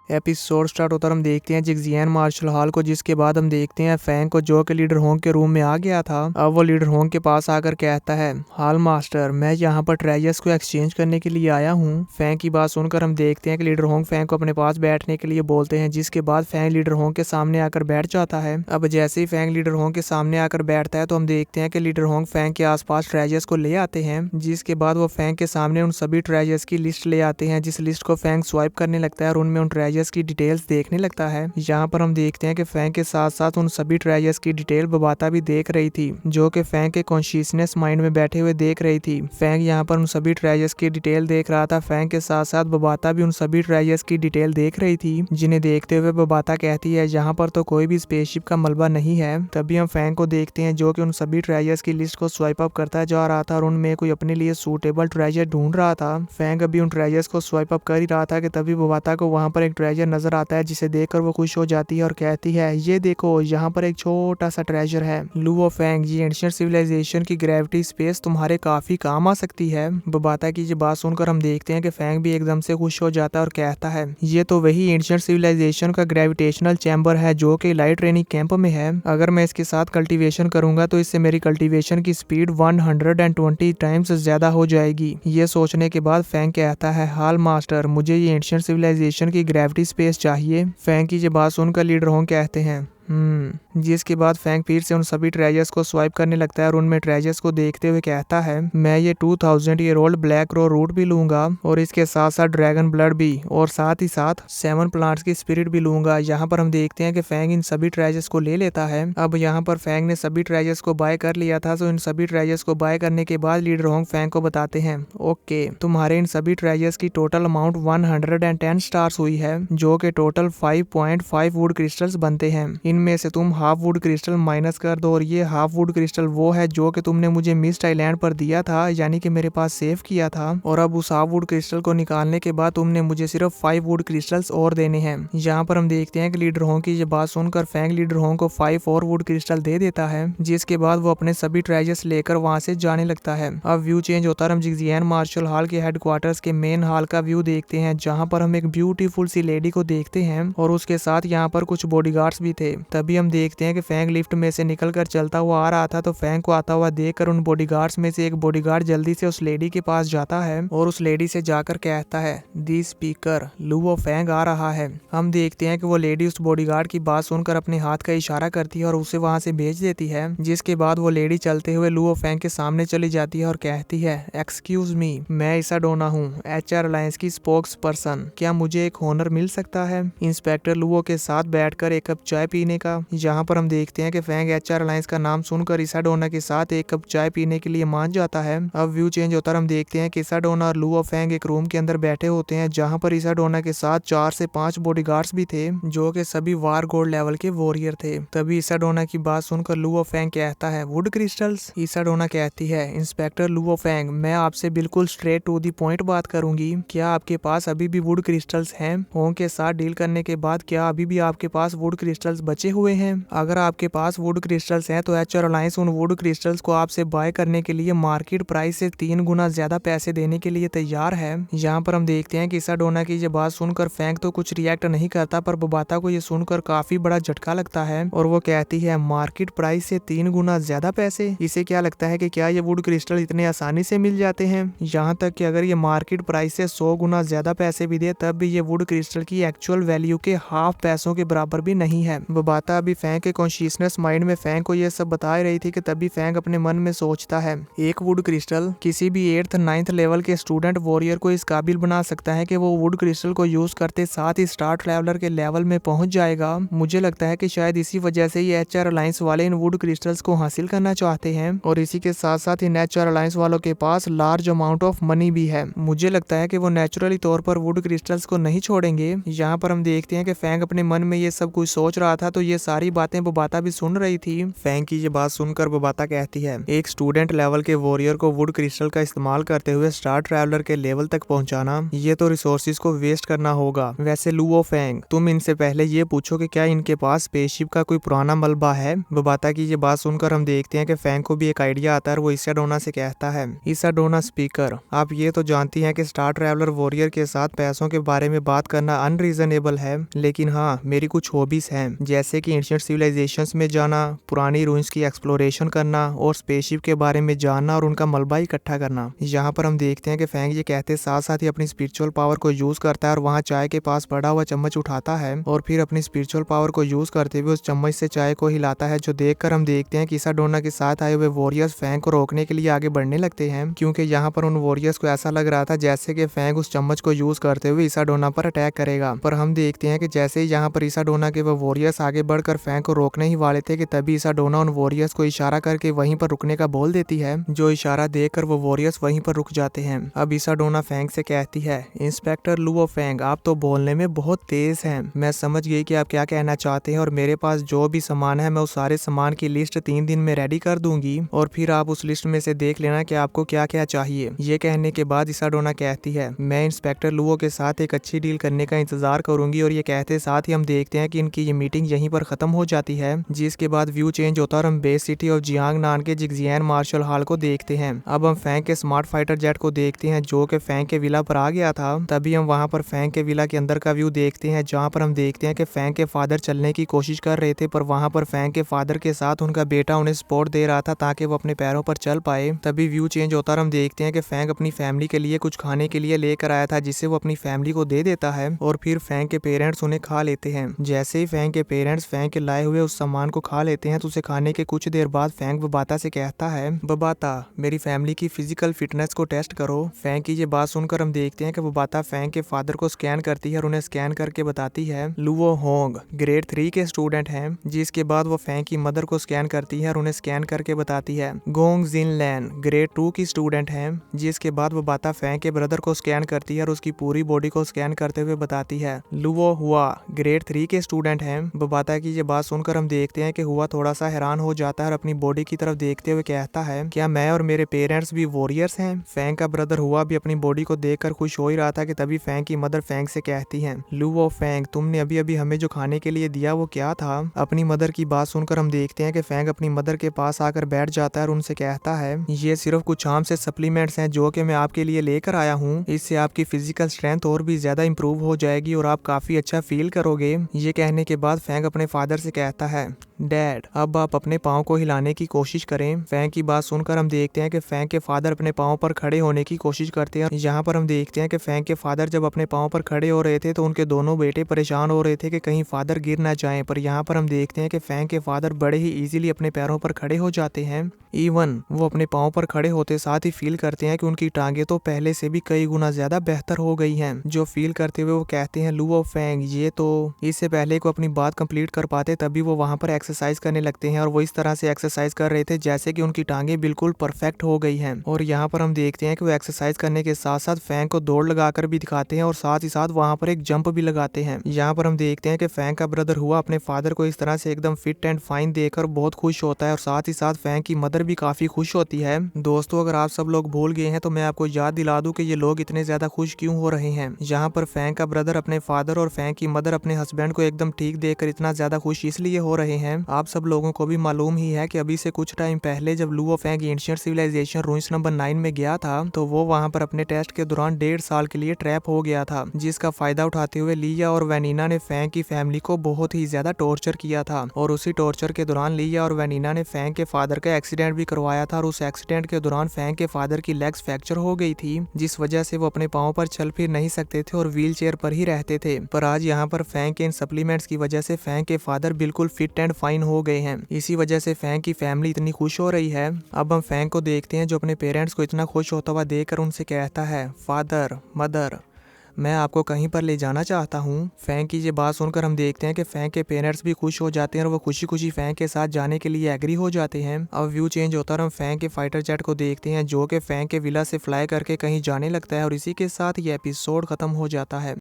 Episode start होता है, हम देखते हैं जिक्सियन मार्शल हॉल को, जिसके बाद हम देखते हैं फैंग को जो कि लीडर होंग के रूम में आ गया था। अब वो लीडर होंग के पास आकर कहता है, हॉल मास्टर, मैं यहाँ पर ट्रेजर्स को एक्सचेंज करने के लिए आया हूँ। फैंग की बात सुनकर हम देखते हैं कि लीडर होंग फैंग को अपने पास बैठने के लिए बोलते हैं, जिसके बाद फैंग लीडर होंग के सामने आकर बैठ जाता है। अब जैसे ही फैंग लीडर होंग के सामने आकर बैठता है तो हम देखते हैं कि लीडर होंग फैंग के आसपास ट्रेजर्स को ले आते हैं, जिसके बाद वो फैंग के सामने उन सभी ट्रेजर्स की लिस्ट ले आते हैं, जिस लिस्ट को फैंग स्वाइप करने लगता है और उनमें उन ट्रेजर्स की डिटेल्स देखने लगता है। यहाँ पर हम देखते हैं कि फैंग के साथ साथ उन सभी ट्रेजर्स की डिटेल बबाता भी देख रही थी, जो कि फैंग के कॉन्शियसनेस माइंड में बैठे हुए देख रही थी। फैंग यहाँ पर उन सभी ट्रेजर्स की डिटेल देख रहा था। फैंग के साथ साथ बबाता भी उन सभी ट्रेजर्स की डिटेल देख रही थी, जिन्हें देखते हुए बबाता कहती है, यहाँ पर तो कोई भी स्पेसशिप का मलबा नहीं है। तभी हम फैंग को देखते हैं जो कि उन सभी ट्रेजर्स की लिस्ट को स्वाइप अप करता जा रहा था और उनमें कोई अपने लिए सूटेबल ट्रेजर ढूंढ रहा था। फैंग अभी उन ट्रेजर्स को स्वाइप अप कर ही रहा था कि तभी बबाता को वहां पर एक ट्रेजर नजर आता है, जिसे देखकर वो खुश हो जाती है और कहती है, ये देखो, यहाँ पर एक छोटा सा ट्रेजर है। लुओ फैंग, ये एंशिएंट सिविलाइजेशन की ग्रेविटी स्पेस तुम्हारे काफी काम आ सकती है। बबाता की ये बात सुनकर हम देखते हैं कि फैंग भी एकदम से खुश हो जाता है और कहता है, ये तो वही एंशिएंट सिविलाइजेशन का ग्रेविटेशनल चैम्बर है जो कि लाइट ट्रेनिंग कैंप में है। अगर मैं इसके साथ कल्टीवेशन करूंगा तो इससे मेरी कल्टीवेशन की स्पीड 120 टाइम्स ज्यादा हो जाएगी। ये सोचने के बाद फैंग कहता है, हाल मास्टर, मुझे ये एंशिएंट सिविलाइजेशन की ग्रेविटी स्पेस चाहिए। फैंग की ये बात सुनकर लीडर होंग कहते हैं, जिसके बाद फैंग फिर से उन सभी ट्रेजर्स को स्वाइप करने लगता है और उनमें ट्रेजर्स को देखते हुए कहता है, मैं ये 2000 ईयर ओल्ड ब्लैक रो रूट भी लूंगा और इसके साथ साथ ड्रैगन ब्लड भी, और साथ ही साथ 7 प्लांट्स की स्पिरिट भी लूंगा। यहाँ पर हम देखते हैं कि फैंग इन सभी ट्रेजर्स को ले लेता है। अब यहाँ पर फैंग ने सभी ट्रेजर्स को बाय कर लिया था, तो इन सभी ट्रेजर्स को बाय करने के बाद लीडर होंग फैंग को बताते हैं, ओके, तुम्हारे इन सभी ट्रेजर्स की टोटल अमाउंट 110 स्टार्स हुई है, जो कि टोटल 5.5 वुड क्रिस्टल्स बनते हैं। इनमें से तुम हाफ वुड क्रिस्टल माइनस कर दो और ये हाफ वुड क्रिस्टल वो है जो कि तुमने मुझे मिस्ट आइलैंड पर दिया था, यानी कि मेरे पास सेव किया था। और अब उस हाफ वुड क्रिस्टल को निकालने के बाद तुमने मुझे सिर्फ 5 वुड क्रिस्टल्स और देने हैं। यहाँ पर हम देखते हैं कि लीडर होंग की ये बात सुनकर फैंग लीडर होंग को 5 और वुड क्रिस्टल दे देता है, जिसके बाद वो अपने सभी ट्रेजर्स लेकर वहां से जाने लगता है। अब व्यू चेंज होता है, हम जिक्सियन मार्शल हॉल के हेडक्वार्टर्स के मेन हॉल का व्यू देखते हैं, जहाँ पर हम एक ब्यूटीफुल सी लेडी को देखते हैं और उसके साथ यहाँ पर कुछ बॉडीगार्ड्स भी थे। तभी हम देखते हैं कि फैंग लिफ्ट में से निकलकर चलता हुआ आ रहा था, तो फैंग को आता हुआ देखकर उन बॉडीगार्ड्स में से एक बॉडीगार्ड जल्दी से उस लेडी के पास जाता है और उस लेडी से जाकर कहता है, दी स्पीकर, लुओ फैंग आ रहा है। हम देखते हैं कि वो लेडी उस बॉडीगार्ड की बात सुनकर अपने हाथ का इशारा करती है और उसे वहां से भेज देती है, जिसके बाद वो लेडी चलते हुए लुओ फैंग के सामने चली जाती है और कहती है, एक्सक्यूज मी, मैं इसाडोना हूँ, HR अलायंस की स्पोक्स पर्सन, क्या मुझे एक हॉनर मिल सकता है इंस्पेक्टर लुओ के साथ बैठकर एक कप चाय पीने का। यहाँ पर हम देखते हैं कि फैंग HR अलायंस का नाम सुनकर इसाडोना के साथ एक कप चाय पीने के लिए मान जाता है। अब व्यू चेंज होता है, हम देखते हैं कि इसाडोना और लुओ फैंग एक रूम के अंदर बैठे होते हैं, जहाँ पर इसाडोना के साथ 4 से 5 बॉडीगार्ड्स भी थे, जो कि सभी वार गोल्ड लेवल के वॉरियर थे। तभी इसाडोना की बात सुनकर लुओ फैंग कहता है, वुड क्रिस्टल्स। इसाडोना कहती है, इंस्पेक्टर लुओ फैंग, मैं आपसे बिल्कुल स्ट्रेट टू दी पॉइंट बात करूंगी, क्या आपके पास अभी भी वुड क्रिस्टल्स हैं? होंग के साथ डील करने के बाद क्या अभी भी आपके पास वुड क्रिस्टल्स बचे हुए हैं? अगर आपके पास वुड क्रिस्टल्स हैं तो HR अलायंस उन वुड क्रिस्टल्स को आपसे बाय करने के लिए मार्केट प्राइस से 3 गुना ज्यादा पैसे देने के लिए तैयार है। यहाँ पर हम देखते हैं कि इसाडोना की ये बात सुनकर फैंग तो कुछ रिएक्ट नहीं करता, पर बबाता को ये सुनकर काफी बड़ा झटका लगता है और वो कहती है, मार्केट प्राइस से 3 गुना ज्यादा पैसे? इसे क्या लगता है कि क्या ये वुड क्रिस्टल इतने आसानी से मिल जाते हैं? यहाँ तक कि अगर ये मार्केट प्राइस से 100 गुना ज्यादा पैसे भी दे तब भी ये वुड क्रिस्टल की एक्चुअल वैल्यू के हाफ पैसों के बराबर भी नहीं है। बबाता अभी फैंग के कॉन्शियसनेस माइंड में फैंग को ये सब बता रही थी कि तभी फैंग अपने मन में सोचता है, एक वुड क्रिस्टल किसी भी 8th 9th लेवल के स्टूडेंट वॉरियर को इस काबिल बना सकता है कि वो वुड क्रिस्टल को यूज करते साथ ही स्टार ट्रैवलर के लेवल में पहुंच जाएगा। मुझे लगता है कि शायद इसी वजह से ये HR अलायंस वाले इन वुड क्रिस्टल्स को हासिल करना चाहते हैं और इसी के साथ साथ इन HR अलायंस वालों के पास लार्ज अमाउंट ऑफ मनी भी है। मुझे लगता है कि वो नेचुरली तौर पर वुड क्रिस्टल्स को नहीं छोड़ेंगे। यहाँ पर हम देखते हैं कि फैंग अपने मन में ये सब कुछ सोच रहा था, तो ये सारी बातें बबाता भी सुन रही थी। फैंग की ये बात सुनकर बबाता कहती है, एक स्टूडेंट लेवल के वॉरियर को वुड क्रिस्टल का इस्तेमाल करते हुए स्टार ट्रैवलर के लेवल तक पहुंचाना, ये तो रिसोर्सेज को वेस्ट करना होगा। वैसे लुओ फैंग, तुम इनसे पहले ये पूछो कि क्या इनके पास स्पेसशिप का कोई पुराना मलबा है। बबाता की ये बात सुनकर हम देखते हैं कि फैंग को भी एक आइडिया आता है और वो इसाडोना से कहता है, इसाडोना स्पीकर, आप ये तो जानती हैं कि स्टार ट्रैवलर वॉरियर के साथ पैसों के बारे में बात करना अनरीजनेबल है, लेकिन हाँ, मेरी कुछ हॉबीज हैं, जैसे कि एंशिएंट सिविलाइजेशंस में जाना, पुरानी रूइंस की एक्सप्लोरेशन करना और स्पेसशिप के बारे में जानना और उनका मलबा इकट्ठा करना। यहाँ पर हम देखते हैं कि फैंग ये कहते साथ साथ ही अपनी स्पिरिचुअल पावर को यूज करता है और वहाँ चाय के पास पड़ा हुआ चम्मच उठाता है और फिर अपनी स्पिरिचुअल पावर को यूज करते हुए उस चम्मच से चाय को हिलाता है, जो देखकर हम देखते हैं कि इसाडोना के साथ आए हुए वॉरियर्स फैंग को रोकने के लिए आगे बढ़ने लगते हैं, क्योंकि यहाँ पर उन वॉरियर्स को ऐसा लग रहा था जैसे कि फैंग उस चम्मच को यूज करते हुए इसाडोना पर अटैक करेगा। पर हम देखते हैं कि जैसे ही यहाँ पर इसाडोना के वो वॉरियर्स आगे बढ़कर फैंग को रोकने ही वाले थे कि तभी इसाडोना उन वॉरियर्स को इशारा करके वहीं पर रुकने का बोल देती है, जो इशारा देखकर वो वॉरियर्स वहीं पर रुक जाते हैं। अब इसाडोना फैंग से कहती है, इंस्पेक्टर लुओ फैंग, आप तो बोलने में बहुत तेज हैं। मैं समझ गई कि आप क्या कहना चाहते हैं और मेरे पास जो भी सामान है मैं उस सारे सामान की लिस्ट 3 दिन में रेडी कर दूंगी और फिर आप उस लिस्ट में से देख लेना कि आपको क्या क्या चाहिए। ये कहने के बाद इसाडोना कहती है, मैं इंस्पेक्टर लुओ के साथ एक अच्छी डील करने का इंतजार करूंगी। और ये कहते साथ ही हम देखते हैं कि इनकी ये मीटिंग यहीं पर खत्म हो जाती है, जिसके बाद व्यू चेंज होता है और हम बेस सिटी ऑफ जियांग नान के जिगजियान मार्शल हॉल को देखते हैं। अब हम फैंग के स्मार्ट फाइटर जेट को देखते हैं जो कि फैंग के विला पर आ गया था। तभी हम वहां पर फैंग के विला के अंदर का व्यू देखते हैं, जहां पर हम देखते हैं कि फैंग के फादर चलने की कोशिश कर रहे थे, पर वहां पर फैंग के फादर के साथ उनका बेटा उन्हें सपोर्ट दे रहा था ताकि वो अपने पैरों पर चल पाए। तभी व्यू चेंज होता और हम देखते हैं कि फैंग अपनी फैमिली के लिए कुछ खाने के लिए लेकर आया था, जिसे वो अपनी फैमिली को दे देता है और फिर फैंग के पेरेंट्स उन्हें खा लेते हैं। जैसे ही फैंग के पेरेंट्स फैंग के लाए हुए उस सामान को खा लेते हैं तो उसे खाने के कुछ देर बाद फैंग बबाता से कहता है, बबाता, मेरी फैमिली की फिजिकल फिटनेस को टेस्ट करो। फैंग की ये बात सुनकर हम देखते हैं कि बबाता फैंग के फादर को स्कैन करती है और उन्हें स्कैन करके बताती है, लुओ होंग ग्रेड 3 के स्टूडेंट हैं। जिसके बाद वो फैंग की मदर को स्कैन करती है और उन्हें स्कैन करके बताती है, गोंग जिन लैन ग्रेड 2 की स्टूडेंट हैं। जिसके बाद बबाता फैंग के ब्रदर को स्कैन करती है और उसकी पूरी बॉडी को स्कैन करते हुए बताती है, लुओ हुआ ग्रेड 3 के स्टूडेंट हैं। बबाता की ये बात सुनकर हम देखते हैं कि हुआ थोड़ा सा हैरान हो जाता है और अपनी बॉडी की तरफ देखते हुए कहता है, क्या मैं और मेरे पेरेंट्स भी वॉरियर्स हैं। फैंग का ब्रदर हुआ भी अपनी बॉडी को देखकर खुश हो ही रहा था कि तभी फैंग की मदर फैंग से कहती है, लुओ फैंग, तुमने अभी अभी हमें जो खाने के लिए दिया वो क्या था। अपनी मदर की बात सुनकर हम देखते हैं कि फैंग अपनी मदर के पास आकर बैठ जाता है और उनसे कहता है, ये सिर्फ कुछ आम से सप्लीमेंट्स हैं जो कि मैं आपके लिए लेकर आया हूँ। इससे आपकी फिजिकल स्ट्रेंथ और भी ज्यादा इंप्रूव हो जाएगी और आप काफी अच्छा फील करोगे। ये कहने के बाद फैंग अपने फादर से कहता है, डैड, अब आप अपने पाँव को हिलाने की कोशिश करें। फैंग की बात सुनकर हम देखते हैं कि फैंग के फादर अपने पाँव पर खड़े होने की कोशिश करते हैं। यहाँ पर हम देखते हैं कि फैंग के फादर जब अपने पाँव पर खड़े हो रहे थे तो उनके दोनों बेटे परेशान हो रहे थे कि कहीं फादर गिर ना जाएं, पर यहाँ पर हम देखते हैं कि फैंग के फादर बड़े ही इजीली अपने पैरों पर खड़े हो जाते हैं। इवन वो अपने पाँव पर खड़े होते साथ ही फील करते हैं कि उनकी टांगे तो पहले से भी कई गुना ज्यादा बेहतर हो गई हैं। जो फील करते हुए वो कहते हैं, लुओ फैंग, ये तो। इससे पहले को अपनी बात कंप्लीट कर पाते तभी वो वहाँ पर एक्सरसाइज करने लगते हैं और वो इस तरह से एक्सरसाइज कर रहे थे जैसे कि उनकी टांगे बिल्कुल परफेक्ट हो गई हैं। और यहाँ पर हम देखते हैं कि वो एक्सरसाइज करने के साथ साथ फैंग को दौड़ लगाकर भी दिखाते हैं और साथ ही साथ वहाँ पर एक जंप भी लगाते हैं। यहाँ पर हम देखते हैं कि फैंग का ब्रदर हुआ अपने फादर को इस तरह से एकदम फिट एंड फाइन देखकर बहुत खुश होता है और साथ ही साथ फैंग की मदर भी काफी खुश होती है। दोस्तों, अगर आप सब लोग भूल गए हैं तो मैं आपको याद दिला दूं कि ये लोग इतने ज्यादा खुश क्यों हो रहे हैं। यहाँ पर फैंग का ब्रदर अपने फादर और फैंग की मदर अपने हस्बैंड को एकदम ठीक देखकर इतना ज्यादा खुश इसलिए हो रहे हैं। आप सब लोगों को भी मालूम ही है कि अभी से कुछ टाइम पहले जब Luo Fang ancient civilization ruins number 9 में गया था तो वो वहाँ पर अपने टेस्ट के दौरान 1.5 साल के लिए ट्रैप हो गया था, जिसका फायदा उठाते हुए लिया और वैनिना ने फैंग की फैमिली को बहुत ही ज्यादा टॉर्चर किया था। और उसी टॉर्चर के दौरान लिया और वैनिना ने फैंग के फादर का एक्सीडेंट भी करवाया था और उस एक्सीडेंट के दौरान फैंग के फादर की लेग्स फ्रैक्चर हो गई थी, जिस वजह से वो अपने पाँव पर चल फिर नहीं सकते थे और व्हील चेयर पर ही रहते थे। पर आज यहाँ पर फैंग के इन सप्लीमेंट्स की वजह से फैंग के फादर बिल्कुल फिट एंड फाइन हो गए हैं। इसी वजह से फैंग की फैमिली इतनी खुश हो रही है। अब हम फैंग को देखते हैं जो अपने पेरेंट्स को इतना खुश होता हुआ देखकर उनसे कहता है, फादर, मदर, मैं आपको कहीं पर ले जाना चाहता हूँ। फैंग की ये बात सुनकर हम देखते हैं कि फैंग के पेरेंट्स भी खुश हो जाते हैं और वो खुशी खुशी फैंग के साथ जाने के लिए एग्री हो जाते हैं। अब व्यू चेंज होता है और हम फैंग के फाइटर जेट को देखते हैं जो कि फैंग के विला से फ्लाई करके कहीं जाने लगता है और इसी के साथ ये एपिसोड खत्म हो जाता है।